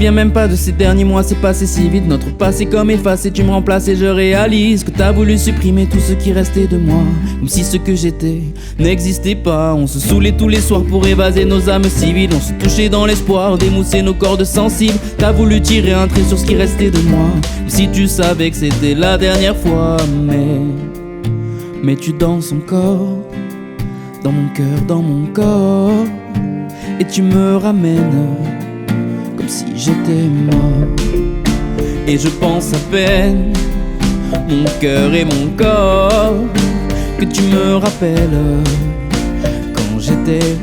souviens même pas de ces derniers mois, c'est passé si vite. Notre passé comme effacé, tu me remplaces et je réalise que t'as voulu supprimer tout ce qui restait de moi, comme si ce que j'étais n'existait pas. On se saoulait tous les soirs pour évaser nos âmes civiles. On se touchait dans l'espoir d'émousser nos cordes sensibles. T'as voulu tirer un trait sur ce qui restait de moi, comme si tu savais que c'était la dernière fois. Mais tu danses encore dans mon cœur, dans mon corps, et tu me ramènes comme si j'étais mort. Et je pense à peine, mon cœur et mon corps, que tu me rappelles quand j'étais.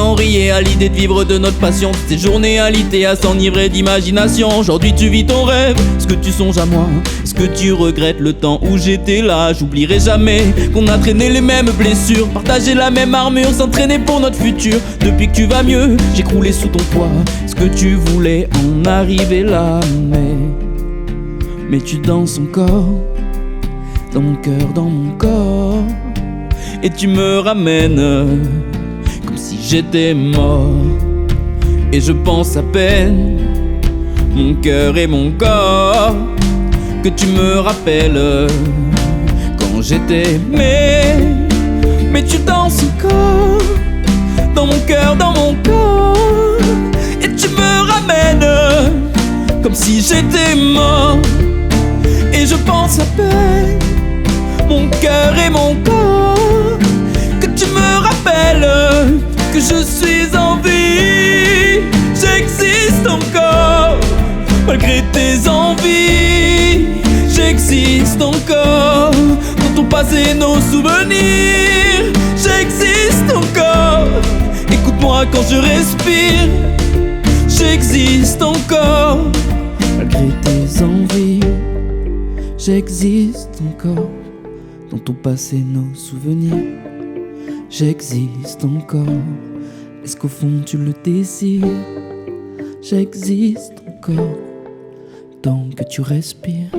On riait à l'idée de vivre de notre passion, toutes ces journées alitées à s'enivrer d'imagination. Aujourd'hui tu vis ton rêve, est-ce que tu songes à moi? Est-ce que tu regrettes le temps où j'étais là? J'oublierai jamais qu'on a traîné les mêmes blessures, partagé la même armure, s'entraîner pour notre futur. Depuis que tu vas mieux, j'ai croulé sous ton poids. Est-ce que tu voulais en arriver là? Mais tu danses encore dans mon cœur, dans mon corps, et tu me ramènes comme si j'étais mort. Et je pense à peine, mon cœur et mon corps, que tu me rappelles quand j'étais. Mais tu danses encore dans mon cœur, dans mon corps, et tu me ramènes comme si j'étais mort. Et je pense à peine, mon cœur et mon corps, que tu me rappelles que je suis en vie. J'existe encore malgré tes envies. J'existe encore dans ton passé, nos souvenirs. J'existe encore, écoute-moi quand je respire. J'existe encore malgré tes envies. J'existe encore dans ton passé, nos souvenirs. J'existe encore, est-ce qu'au fond tu le désires? J'existe encore tant que tu respires.